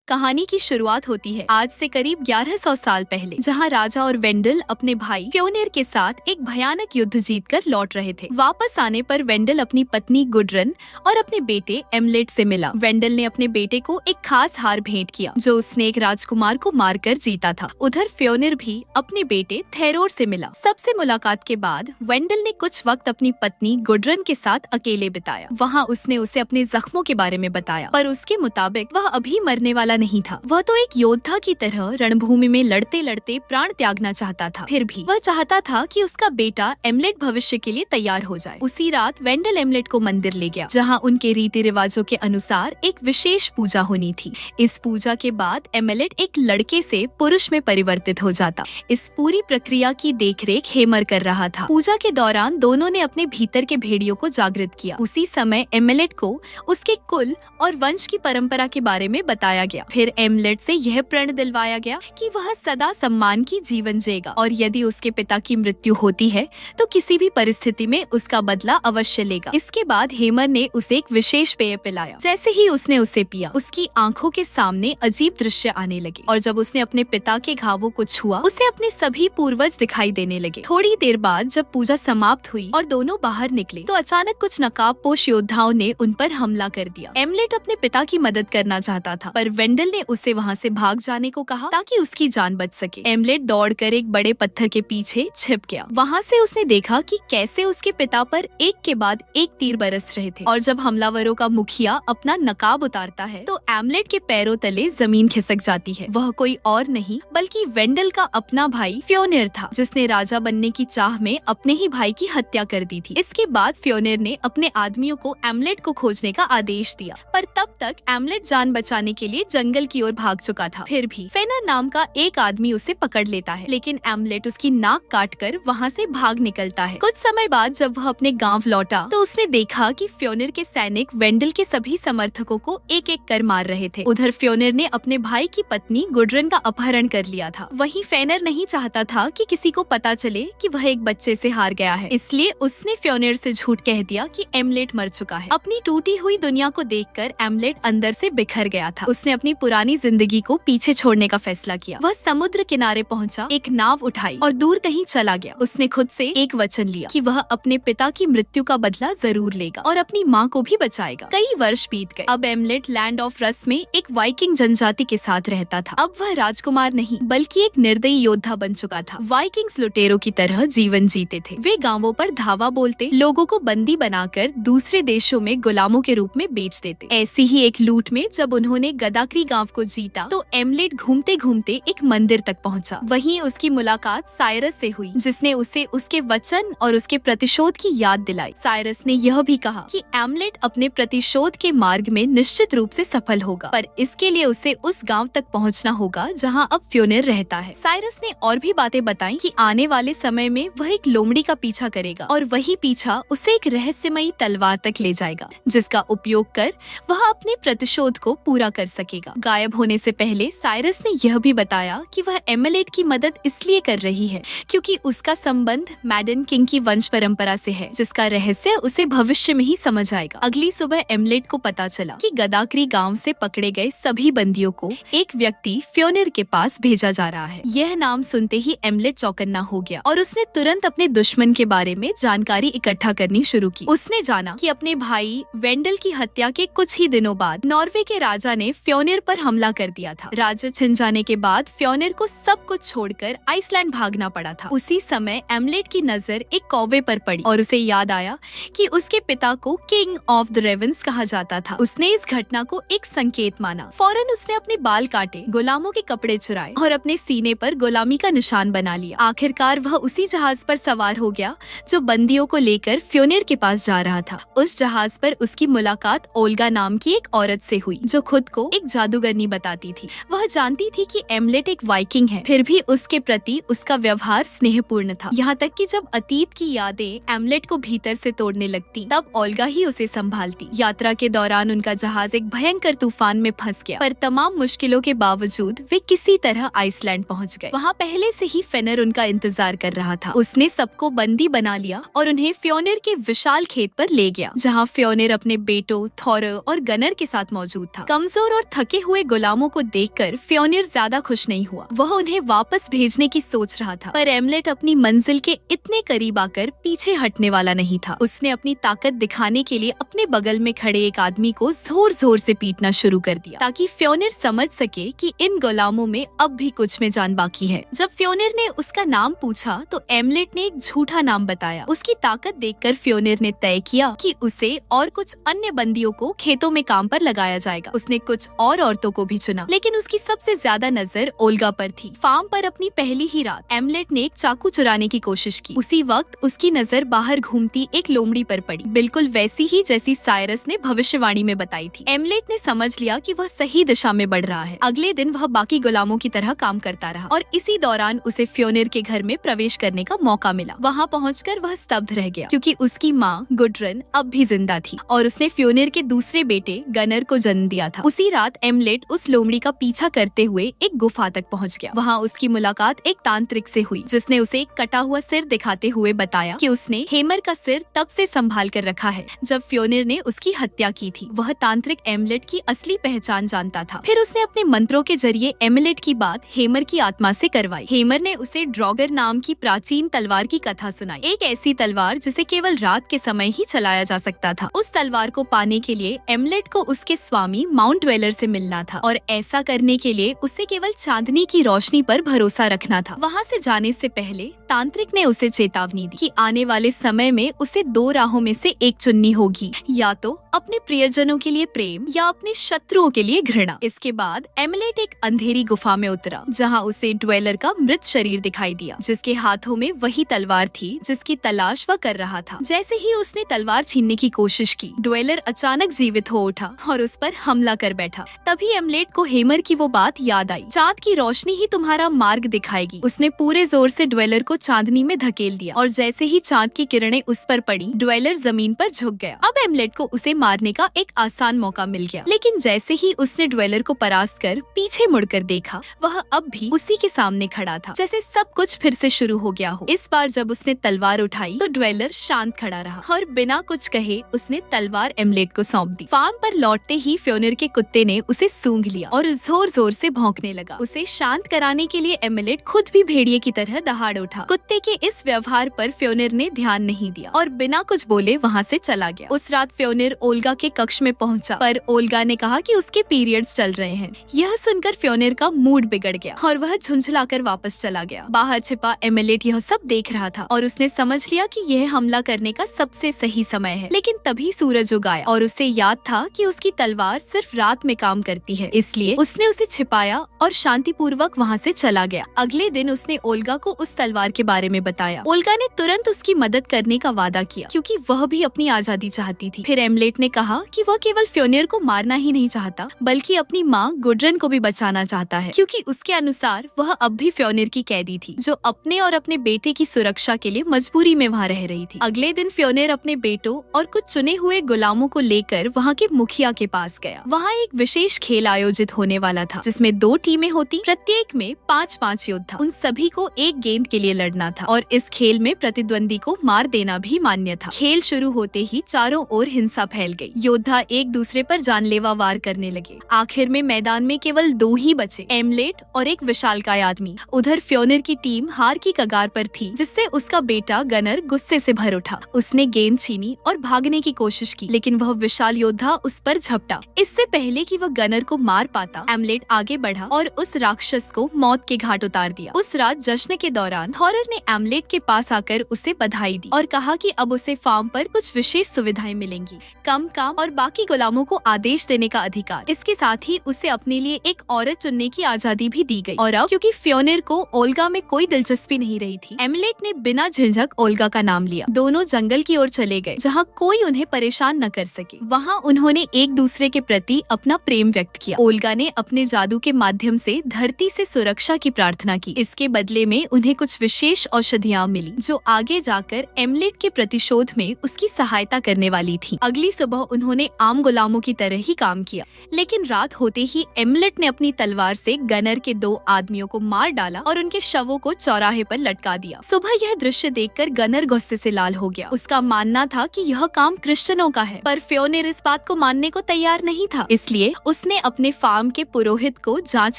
कहानी की शुरुआत होती है आज से करीब 1100 साल पहले, जहां राजा और वेंडल अपने भाई फ्योनिर के साथ एक भयानक युद्ध जीतकर लौट रहे थे। वापस आने पर वेंडल अपनी पत्नी गुडरन और अपने बेटे एमलेट से मिला। वेंडल ने अपने बेटे को एक खास हार भेंट किया जो उसने एक राजकुमार को मारकर जीता था। उधर फ्योनिर भी अपने बेटे थेरोर से मिला। सबसे मुलाकात के बाद वेंडल ने कुछ वक्त अपनी पत्नी गुडरन के साथ अकेले बिताया। वहाँ उसने उसे अपने जख्मों के बारे में बताया, पर उसके मुताबिक वह अभी मरने वाला नहीं था। वह तो एक योद्धा की तरह रणभूमि में लड़ते लड़ते प्राण त्यागना चाहता था। फिर भी वह चाहता था कि उसका बेटा एमलेट भविष्य के लिए तैयार हो जाए। उसी रात वेंडल एमलेट को मंदिर ले गया, जहाँ उनके रीति रिवाजों के अनुसार एक विशेष पूजा होनी थी। इस पूजा के बाद एमलेट एक लड़के से पुरुष में परिवर्तित हो जाता। इस पूरी प्रक्रिया की देखरेख हेमर कर रहा था। पूजा के दौरान दोनों ने अपने भीतर के भेड़ियों को जागृत किया। उसी समय एमलेट को उसके कुल और वंश की परंपरा के बारे में बताया गया। फिर एमलेट से यह प्रण दिलवाया गया कि वह सदा सम्मान की जीवन जिएगा और यदि उसके पिता की मृत्यु होती है तो किसी भी परिस्थिति में उसका बदला अवश्य लेगा। इसके बाद हेमर ने उसे एक विशेष पेय पिलाया। जैसे ही उसने उसे पिया, उसकी आंखों के सामने अजीब दृश्य आने लगे और जब उसने अपने पिता के घावों को छुआ, उसे अपने सभी पूर्वज दिखाई देने लगे। थोड़ी देर बाद जब पूजा समाप्त हुई और दोनों बाहर निकले तो अचानक कुछ नकाबपोश योद्धाओं ने उन पर हमला कर दिया। एमलेट अपने पिता की मदद करना चाहता था, पर वेंडल ने उसे वहाँ से भाग जाने को कहा ताकि उसकी जान बच सके। एमलेट दौड़कर एक बड़े पत्थर के पीछे छिप गया। वहाँ से उसने देखा कि कैसे उसके पिता पर एक के बाद एक तीर बरस रहे थे और जब हमलावरों का मुखिया अपना नकाब उतारता है तो एमलेट के पैरों तले जमीन खिसक जाती है। वह कोई और नहीं बल्कि वेंडल का अपना भाई फ्योनिर था, जिसने राजा बनने की चाह में अपने ही भाई की हत्या कर दी थी। इसके बाद फ्योनिर ने अपने आदमियों को एमलेट को खोजने का आदेश दिया, पर तब तक एमलेट जान बचाने के लिए जंगल की ओर भाग चुका था। फिर भी फेनर नाम का एक आदमी उसे पकड़ लेता है, लेकिन एमलेट उसकी नाक काटकर वहाँ से भाग निकलता है। कुछ समय बाद जब वह अपने गांव लौटा तो उसने देखा कि फ्योनिर के सैनिक वेंडल के सभी समर्थकों को एक एक कर मार रहे थे। उधर फ्योनिर ने अपने भाई की पत्नी गुडरन का अपहरण कर लिया था। वहीं फेनर नहीं चाहता था कि किसी को पता चले कि वह एक बच्चे से हार गया है, इसलिए उसने फ्योनिर से झूठ कह दिया कि एमलेट मर चुका है। अपनी टूटी हुई दुनिया को देखकर एमलेट अंदर से बिखर गया था। उसने अपनी पुरानी जिंदगी को पीछे छोड़ने का फैसला किया। वह समुद्र किनारे पहुंचा, एक नाव उठाई और दूर कहीं चला गया। उसने खुद से एक वचन लिया कि वह अपने पिता की मृत्यु का बदला जरूर लेगा और अपनी माँ को भी बचाएगा। कई वर्ष बीत गए। अब एमलेट लैंड ऑफ रस में एक वाइकिंग जनजाति के साथ रहता था। अब वह राजकुमार नहीं बल्कि एक निर्दयी योद्धा बन चुका था। वाइकिंग्स लुटेरों की तरह जीवन जीते थे। वे गांवों पर धावा बोलते, लोगों को बंदी बनाकर दूसरे देशों में गुलामों के रूप में बेच देते। ऐसी ही एक लूट में जब उन्होंने गदाक्री गांव को जीता तो एमलेट घूमते घूमते एक मंदिर तक पहुंचा। वहीं उसकी मुलाकात साइरस से हुई, जिसने उसे उसके वचन और उसके प्रतिशोध की याद दिलाई। साइरस ने यह भी कहा कि एमलेट अपने प्रतिशोध के मार्ग में निश्चित रूप से सफल होगा, पर इसके लिए उसे उस गांव तक पहुंचना होगा जहां अब फ्योनिर रहता है। साइरस ने और भी बातें बताई कि आने वाले समय में वह एक लोमड़ी का पीछा करेगा और वही पीछा उसे एक रहस्यमयी तलवार तक ले जाएगा, जिसका उपयोग कर वह अपने प्रतिशोध को पूरा कर सकेगा। गायब होने से पहले साइरस ने यह भी बताया कि वह एमलेट की मदद इसलिए कर रही है क्योंकि उसका संबंध मैडन किंग की वंश परंपरा से है, जिसका रहस्य उसे भविष्य में ही समझ आएगा। अगली सुबह एमलेट को पता चला कि गदाक्री गांव से पकड़े गए सभी बंदियों को एक व्यक्ति फ्योनिर के पास भेजा जा रहा है। यह नाम सुनते ही एमलेट चौकन्ना हो गया और उसने तुरंत अपने दुश्मन के बारे में जानकारी इकट्ठा करनी शुरू की। उसने जाना कि अपने भाई वेंडल की हत्या के कुछ ही दिनों बाद नॉर्वे के राजा ने फ्योनिर पर हमला कर दिया था। राज्य छिन जाने के बाद फ्योनिर को सब कुछ छोड़कर आइसलैंड भागना पड़ा था। उसी समय एमलेट की नजर एक कौवे पर पड़ी और उसे याद आया कि उसके पिता को किंग ऑफ द रेवेंस कहा जाता था। उसने इस घटना को एक संकेत माना। फौरन उसने अपने बाल काटे, गुलामों के कपड़े चुराए और अपने सीने पर गुलामी का निशान बना लिया। आखिरकार वह उसी जहाज पर सवार हो गया जो बंदियों को लेकर फ्योनिर के पास जा रहा था। उस जहाज पर उसकी मुलाकात ओल्गा नाम की एक औरत से हुई जो खुद को एक जादूगरनी बताती थी। वह जानती थी कि एमलेट एक वाइकिंग है, फिर भी उसके प्रति उसका व्यवहार स्नेहपूर्ण था। यहाँ तक कि जब अतीत की यादें एमलेट को भीतर से तोड़ने लगती, तब ओल्गा ही उसे संभालती। यात्रा के दौरान उनका जहाज एक भयंकर तूफान में फंस गया, पर तमाम मुश्किलों के बावजूद वे किसी तरह आइसलैंड पहुँच गए। वहाँ पहले से ही फेनर उनका इंतजार कर रहा था। उसने सबको बंदी बना लिया और उन्हें फ्योनिर के विशाल खेत पर ले गया, जहाँ फ्योनिर अपने बेटों थॉर और गनर के साथ मौजूद था। कमजोर और थके भटके हुए गुलामों को देखकर फ्योनिर ज्यादा खुश नहीं हुआ। वह उन्हें वापस भेजने की सोच रहा था, पर एमलेट अपनी मंजिल के इतने करीब आकर पीछे हटने वाला नहीं था। उसने अपनी ताकत दिखाने के लिए अपने बगल में खड़े एक आदमी को जोर जोर से पीटना शुरू कर दिया, ताकि फ्योनिर समझ सके कि इन गुलामों में अब भी कुछ में जान बाकी है। जब फ्योनिर ने उसका नाम पूछा तो एमलेट ने एक झूठा नाम बताया। उसकी ताकत देखकर फ्योनिर ने तय किया कि उसे और कुछ अन्य बंदियों को खेतों में काम पर लगाया जाएगा। उसने कुछ और औरतों को भी चुना, लेकिन उसकी सबसे ज्यादा नजर ओल्गा पर थी। फार्म पर अपनी पहली ही रात एमलेट ने एक चाकू चुराने की कोशिश की। उसी वक्त उसकी नजर बाहर घूमती एक लोमड़ी पर पड़ी, बिल्कुल वैसी ही जैसी साइरस ने भविष्यवाणी में बताई थी। एमलेट ने समझ लिया कि वह सही दिशा में बढ़ रहा है। अगले दिन वह बाकी गुलामों की तरह काम करता रहा और इसी दौरान उसे फ्योनिर के घर में प्रवेश करने का मौका मिला। वहाँ पहुंचकर वह स्तब्ध रह गया, क्योंकि उसकी माँ गुड्रन अब भी जिंदा थी और उसने फ्योनिर के दूसरे बेटे गनर को जन्म दिया था। उसी रात एमलेट उस लोमड़ी का पीछा करते हुए एक गुफा तक पहुँच गया। वहाँ उसकी मुलाकात एक तांत्रिक से हुई, जिसने उसे एक कटा हुआ सिर दिखाते हुए बताया कि उसने हेमर का सिर तब से संभाल कर रखा है जब फ्योनिर ने उसकी हत्या की थी। वह तांत्रिक एमलेट की असली पहचान जानता था। फिर उसने अपने मंत्रों के जरिए एमलेट की बात हेमर की आत्मा से करवाई। हेमर ने उसे ड्रॉगर नाम की प्राचीन तलवार की कथा सुनाई, एक ऐसी तलवार जिसे केवल रात के समय ही चलाया जा सकता था। उस तलवार को पाने के लिए एमलेट को उसके स्वामी माउंट ड्वेलर से मिलना था, और ऐसा करने के लिए उसे केवल चांदनी की रोशनी पर भरोसा रखना था। वहाँ से जाने से पहले तांत्रिक ने उसे चेतावनी दी कि आने वाले समय में उसे दो राहों में से एक चुननी होगी, या तो अपने प्रियजनों के लिए प्रेम या अपने शत्रुओं के लिए घृणा। इसके बाद एमलेट एक अंधेरी गुफा में उतरा, जहाँ उसे ड्वेलर का मृत शरीर दिखाई दिया, जिसके हाथों में वही तलवार थी जिसकी तलाश वह कर रहा था। जैसे ही उसने तलवार छीनने की कोशिश की, ड्वेलर अचानक जीवित हो उठा और उस पर हमला कर बैठा। तभी एमलेट को हेमर की वो बात याद आई, चाँद की रोशनी ही तुम्हारा मार्ग दिखाएगी। उसने पूरे जोर से ड्वेलर को चांदनी में धकेल दिया, और जैसे ही चाँद की किरणें उस पर पड़ी, ड्वेलर जमीन पर झुक गया। अब एमलेट को उसे मारने का एक आसान मौका मिल गया, लेकिन जैसे ही उसने ड्वेलर को परास्त कर पीछे मुड़कर देखा, वह अब भी उसी के सामने खड़ा था, जैसे सब कुछ फिर से शुरू हो गया हो। इस बार जब उसने तलवार उठाई तो ड्वेलर शांत खड़ा रहा और बिना कुछ कहे उसने तलवार एमलेट को सौंप दी। फार्म पर लौटते ही फ्योनिर के कुत्ते ने उसे सूंघ लिया और जोर जोर से भौंकने लगा। उसे शांत कराने के लिए एमलेट खुद भी भेड़िए की तरह दहाड़ उठा। कुत्ते के इस व्यवहार पर फ्योनिर ने ध्यान नहीं दिया और बिना कुछ बोले वहाँ से चला गया। उस रात फ्योनिर ओल्गा के कक्ष में पहुंचा, पर ओल्गा ने कहा कि उसके पीरियड्स चल रहे हैं। यह सुनकर फ्योनिर का मूड बिगड़ गया और वह झुंझलाकर वापस चला गया। बाहर छिपा एमलेट यह सब देख रहा था और उसने समझ लिया कि यह हमला करने का सबसे सही समय है। लेकिन तभी सूरज उग आया और उसे याद था कि उसकी तलवार सिर्फ रात में काम करती है, इसलिए उसने उसे छिपाया और शांतिपूर्वक वहाँ से चला गया। अगले दिन उसने ओल्गा को उस तलवार के बारे में बताया। ओल्गा ने तुरंत उसकी मदद करने का वादा किया, क्योंकि वह भी अपनी आजादी चाहती थी। फिर एमलेट ने कहा कि वह केवल फ्योनिर को मारना ही नहीं चाहता, बल्कि अपनी माँ गुड्रन को भी बचाना चाहता है, क्योंकि उसके अनुसार वह अब भी फ्योनिर की कैदी थी, जो अपने और अपने बेटे की सुरक्षा के लिए मजबूरी में वहाँ रह रही थी। अगले दिन फ्योनिर अपने बेटों और कुछ चुने हुए गुलामों को लेकर वहाँ के मुखिया के पास गया। वहाँ एक विशेष खेल आयोजित होने वाला था, जिसमें 2 टीमें होती, प्रत्येक में 5-5 योद्धा। उन सभी को एक गेंद के लिए लड़ना था और इस खेल में प्रतिद्वंदी को मार देना भी मान्य था। खेल शुरू होते ही चारों ओर हिंसा फैल गई। योद्धा एक दूसरे पर जानलेवा वार करने लगे। आखिर में मैदान में केवल 2 ही बचे, एमलेट और एक विशालकाय आदमी। उधर फ्योनिर की टीम हार की कगार पर थी, जिससे उसका बेटा गनर गुस्से से भर उठा। उसने गेंद छीनी और भागने की कोशिश की, लेकिन वह विशाल योद्धा उस पर झपटा। इससे पहले कि वह गनर को मार पाता, एमलेट आगे बढ़ा और उस राक्षस को मौत के घाट उतार दिया। उस रात जश्न के दौरान थॉरर ने एमलेट के पास आकर उसे बधाई दी और कहा कि अब उसे फार्म पर कुछ विशेष सुविधाएं मिलेंगी, कम काम और बाकी गुलामों को आदेश देने का अधिकार। इसके साथ ही उसे अपने लिए एक औरत चुनने की आजादी भी दी गई। और अब क्योंकि फ्योनिर को ओल्गा में कोई दिलचस्पी नहीं रही थी, एमलेट ने बिना झिझक ओल्गा का नाम लिया। दोनों जंगल की ओर चले गए, जहाँ कोई उन्हें परेशान न कर सके। वहाँ उन्होंने एक दूसरे के प्रति अपना प्रेम व्यक्त किया। ओल्गा ने अपने जादू के माध्यम से धरती से सुरक्षा की प्रार्थना की। इसके बदले में उन्हें कुछ विशेष औषधियाँ मिली, जो आगे जाकर एमलेट के प्रतिशोध में उसकी सहायता करने वाली थी। अगली सुबह सुबह उन्होंने आम गुलामों की तरह ही काम किया, लेकिन रात होते ही एमलेट ने अपनी तलवार से गनर के 2 आदमियों को मार डाला और उनके शवों को चौराहे पर लटका दिया। सुबह यह दृश्य देखकर गनर गुस्से से लाल हो गया। उसका मानना था कि यह काम क्रिश्चियनों का है, पर फ्योनेर इस बात को मानने को तैयार नहीं था। इसलिए उसने अपने फार्म के पुरोहित को जांच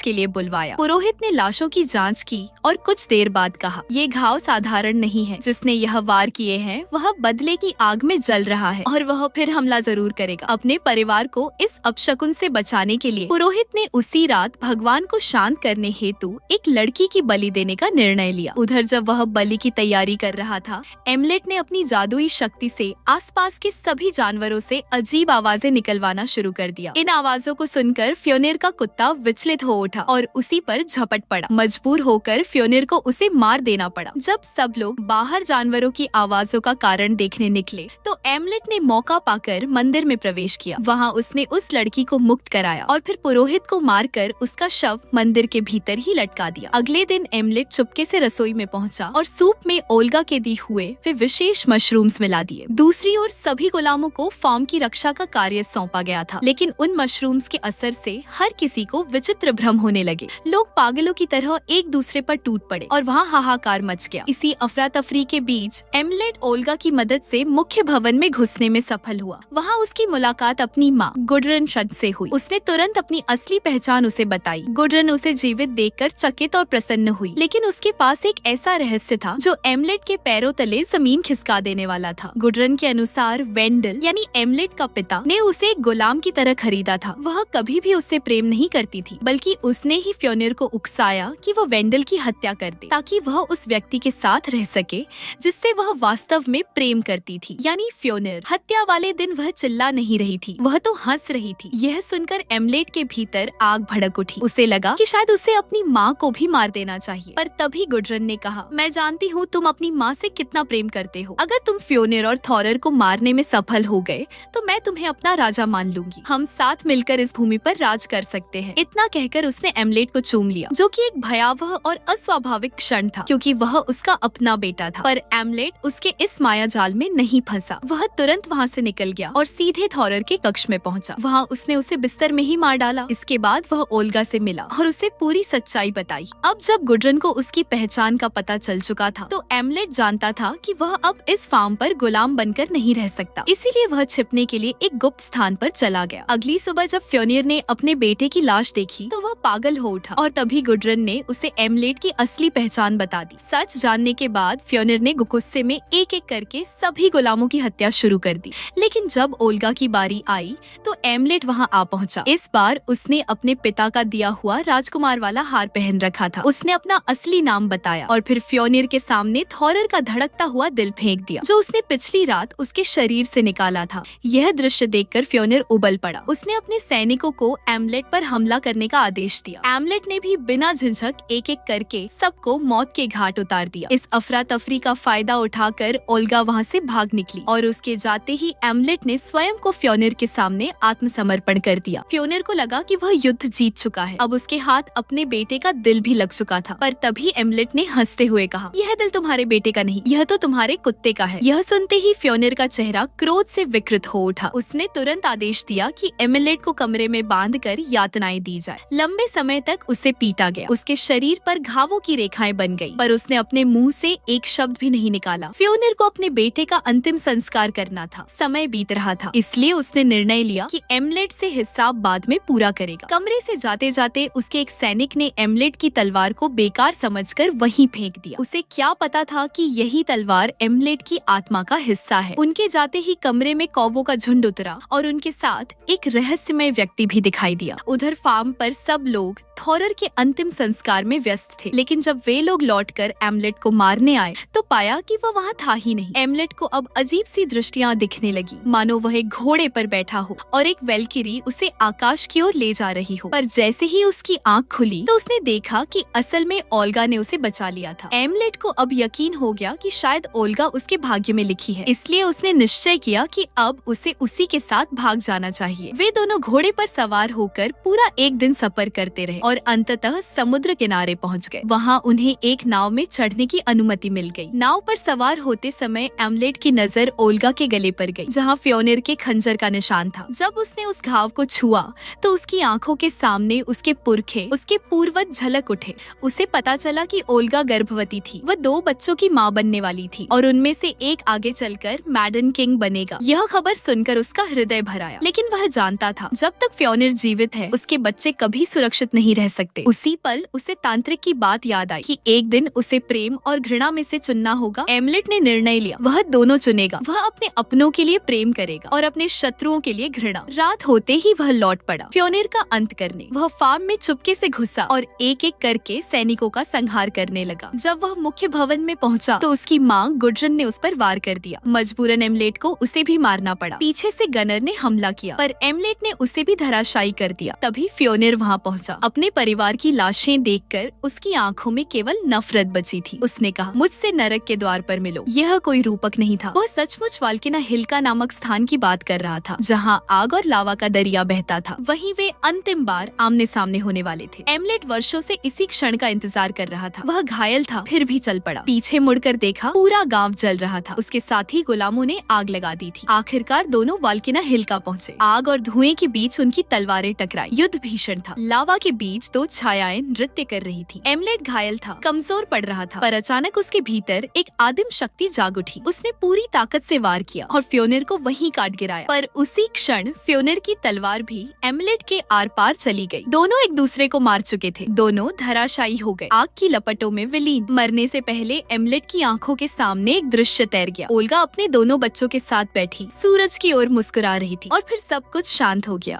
के लिए बुलवाया। पुरोहित ने लाशों की जांच की और कुछ देर बाद कहा, ये घाव साधारण नहीं है। जिसने यह वार किए हैं वह बदले की आग में जल रहा है और वह फिर हमला जरूर करेगा। अपने परिवार को इस अपशकुन से बचाने के लिए पुरोहित ने उसी रात भगवान को शांत करने हेतु एक लड़की की बलि देने का निर्णय लिया। उधर जब वह बलि की तैयारी कर रहा था, एमलेट ने अपनी जादुई शक्ति से आसपास के सभी जानवरों से अजीब आवाजें निकलवाना शुरू कर दिया। इन आवाजों को सुनकर फ्योनेर का कुत्ता विचलित हो उठा और उसी पर झपट पड़ा। मजबूर होकर फ्योनेर को उसे मार देना पड़ा। जब सब लोग बाहर जानवरों की आवाजों का कारण देखने निकले तो एमलेट ने मौका पाकर मंदिर में प्रवेश किया। वहाँ उसने उस लड़की को मुक्त कराया और फिर पुरोहित को मारकर उसका शव मंदिर के भीतर ही लटका दिया। अगले दिन एमलेट चुपके से रसोई में पहुंचा और सूप में ओल्गा के दी हुए वे विशेष मशरूम्स मिला दिए। दूसरी ओर सभी गुलामों को फार्म की रक्षा का कार्य सौंपा गया था, लेकिन उन मशरूम्स के असर से हर किसी को विचित्र भ्रम होने लगे। लोग पागलों की तरह एक दूसरे पर टूट पड़े और वहाँ हाहाकार मच गया। इसी अफरा तफरी के बीच एमलेट ओल्गा की मदद से मुख्य भवन में घुसने में सफल हुआ। वहाँ उसकी मुलाकात अपनी माँ गुडरन शद से हुई। उसने तुरंत अपनी असली पहचान उसे बताई। गुडरन उसे जीवित देखकर चकित और प्रसन्न हुई, लेकिन उसके पास एक ऐसा रहस्य था जो एमलेट के पैरों तले जमीन खिसका देने वाला था। गुडरन के अनुसार वेंडल यानी एमलेट का पिता ने उसे एक गुलाम की तरह खरीदा था। वह कभी भी उससे प्रेम नहीं करती थी, बल्कि उसने ही फ्योनेर को उकसाया कि वह वेंडल की हत्या कर दे ताकि वह उस व्यक्ति के साथ रह सके जिससे वह वास्तव में प्रेम करती थी, यानी फ्योनेर। हत्या वाले दिन वह चिल्ला नहीं रही थी, वह तो हंस रही थी। यह सुनकर एमलेट के भीतर आग भड़क उठी। उसे लगा कि शायद उसे अपनी माँ को भी मार देना चाहिए, पर तभी गुडरन ने कहा, मैं जानती हूँ तुम अपनी माँ से कितना प्रेम करते हो। अगर तुम फ्योनेर और थॉरर को मारने में सफल हो गए तो मैं तुम्हें अपना राजा मान लूंगी। हम साथ मिलकर इस भूमि पर राज कर सकते हैं। इतना कहकर उसने एमलेट को चूम लिया, जो कि एक भयावह और अस्वाभाविक क्षण था, क्योंकि वह उसका अपना बेटा था। पर एमलेट उसके इस माया जाल में नहीं फंसा। वह तुरंत वहाँ से निकल गया और सीधे थॉरर के कक्ष में पहुँचा। वहाँ उसने उसे बिस्तर में ही मार डाला। इसके बाद वह ओल्गा से मिला और उसे पूरी सच्चाई बताई। अब जब गुडरन को उसकी पहचान का पता चल चुका था तो एमलेट जानता था कि वह अब इस फार्म पर गुलाम बनकर नहीं रह सकता। इसीलिए वह छिपने के लिए एक गुप्त स्थान पर चला गया। अगली सुबह जब फ्योनेर ने अपने बेटे की लाश देखी तो वह पागल हो उठा और तभी गुडरन ने उसे एमलेट की असली पहचान बता दी। सच जानने के बाद फ्योनेर ने गुस्से में एक एक करके सभी गुलामों की हत्या शुरू कर दी। लेकिन जब ओल्गा की बारी आई तो एमलेट वहाँ आ पहुँचा। इस बार उसने अपने पिता का दिया हुआ राजकुमार वाला हार पहन रखा था। उसने अपना असली नाम बताया और फिर फ्योनेर के सामने थॉरर का धड़कता हुआ दिल फेंक दिया, जो उसने पिछली रात उसके शरीर से निकाला था। यह दृश्य देखकर फ्योनेर उबल पड़ा। उसने अपने सैनिकों को एमलेट पर हमला करने का आदेश दिया। एमलेट ने भी बिना झिझक एक एक करके सबको मौत के घाट उतार दिया। इस अफरा तफरी का फायदा उठाकर ओल्गा वहाँ से भाग निकली और उसके जाते ही एमलेट ने स्वयं को फ्योनेर के सामने आत्मसमर्पण कर दिया। फ्योनेर को लगा कि वह युद्ध जीत चुका है। अब उसके हाथ अपने बेटे का दिल भी लग चुका था। पर तभी एमलेट ने हंसते हुए कहा, यह दिल तुम्हारे बेटे का नहीं, यह तो तुम्हारे कुत्ते का है। यह सुनते ही फ्योनेर का चेहरा क्रोध से विकृत हो उठा। उसने तुरंत आदेश दिया कि एमलेट को कमरे में बांधकर यातनाएं दी जाए। लंबे समय तक उसे पीटा गया। उसके शरीर पर घावों की रेखाएं बन गई, पर उसने अपने मुंह से एक शब्द भी नहीं निकाला। फ्योनेर को अपने बेटे का अंतिम संस्कार करना था। समय बीत रहा था, इसलिए उसने निर्णय लिया कि एमलेट से हिसाब बाद में पूरा करेगा। कमरे से जाते जाते उसके एक सैनिक ने एमलेट की तलवार को बेकार समझकर वहीं फेंक दिया। उसे क्या पता था कि यही तलवार एमलेट की आत्मा का हिस्सा है। उनके जाते ही कमरे में कौवों का झुंड उतरा और उनके साथ एक रहस्यमय व्यक्ति भी दिखाई दिया। उधर फार्म पर सब लोग थॉरर के अंतिम संस्कार में व्यस्त थे, लेकिन जब वे लोग लौटकर एमलेट को मारने आए तो पाया कि वह वहाँ था ही नहीं। एमलेट को अब अजीब सी दृष्टियाँ दिखने लगी, मानो वह एक घोड़े पर बैठा हो और एक वेल्किरी उसे आकाश की ओर ले जा रही हो। पर जैसे ही उसकी आंख खुली तो उसने देखा कि असल में ओल्गा ने उसे बचा लिया था। एमलेट को अब यकीन हो गया कि शायद ओल्गा उसके भाग्य में लिखी है, इसलिए उसने निश्चय किया कि अब उसे उसी के साथ भाग जाना चाहिए। वे दोनों घोड़े पर सवार होकर पूरा एक दिन सफर करते रहे और अंततः समुद्र किनारे पहुंच गए। वहां उन्हें एक नाव में चढ़ने की अनुमति मिल गई। नाव पर सवार होते समय एमलेट की नजर ओल्गा के गले पर गई, जहां फ्योनिर के खंजर का निशान था। जब उसने उस घाव को छुआ तो उसकी आंखों के सामने उसके पुरखे, उसके पूर्वज झलक उठे। उसे पता चला कि ओल्गा गर्भवती थी। वह 2 बच्चों की माँ बनने वाली थी और उनमें से एक आगे चलकर मैडन किंग बनेगा। यह खबर सुनकर उसका हृदय भर आया, लेकिन वह जानता था जब तक फ्योनिर जीवित है उसके बच्चे कभी सुरक्षित नहीं रह सकते। उसी पल उसे तांत्रिक की बात याद आई कि एक दिन उसे प्रेम और घृणा में से चुनना होगा। एमलेट ने निर्णय लिया, वह दोनों चुनेगा। वह अपने अपनों के लिए प्रेम करेगा और अपने शत्रुओं के लिए घृणा। रात होते ही वह लौट पड़ा फ्योनिर का अंत करने। वह फार्म में चुपके से घुसा और एक एक करके सैनिकों का संहार करने लगा। जब वह मुख्य भवन में पहुंचा तो उसकी माँ गुड्रन ने उस पर वार कर दिया। मजबूरन एमलेट को उसे भी मारना पड़ा। पीछे से गनर ने हमला किया पर एमलेट ने उसे भी धराशायी कर दिया। तभी फ्योनिर वहाँ पहुंचा। अपने परिवार की लाशें देखकर उसकी आंखों में केवल नफरत बची थी। उसने कहा, मुझसे नरक के द्वार पर मिलो। यह कोई रूपक नहीं था, वह सचमुच वाल्किना हिल्का नामक स्थान की बात कर रहा था, जहाँ आग और लावा का दरिया बहता था। वहीं वे अंतिम बार आमने सामने होने वाले थे। एमलेट वर्षों से इसी क्षण का इंतजार कर रहा था। वह घायल था फिर भी चल पड़ा। पीछे मुड़कर देखा, पूरा गांव जल रहा था। उसके साथी गुलामों ने आग लगा दी थी। आखिरकार दोनों वाल्किना हिल्का पहुंचे। आग और धुएं के बीच उनकी तलवारें टकराई। युद्ध भीषण था। लावा के बीच 2 छायाएं नृत्य कर रही थी। एमलेट घायल था, कमजोर पड़ रहा था, पर अचानक उसके भीतर एक आदिम शक्ति जाग उठी। उसने पूरी ताकत से वार किया और फ्योनिर को वहीं काट गिराया। पर उसी क्षण फ्योनिर की तलवार भी एमलेट के आर पार चली गई। दोनों एक दूसरे को मार चुके थे। दोनों धराशायी हो गए, आग की लपटों में विलीन। मरने से पहले एमलेट की आंखों के सामने एक दृश्य तैर गया। ओल्गा अपने दोनों बच्चों के साथ बैठी सूरज की ओर मुस्कुरा रही थी और फिर सब कुछ शांत हो गया।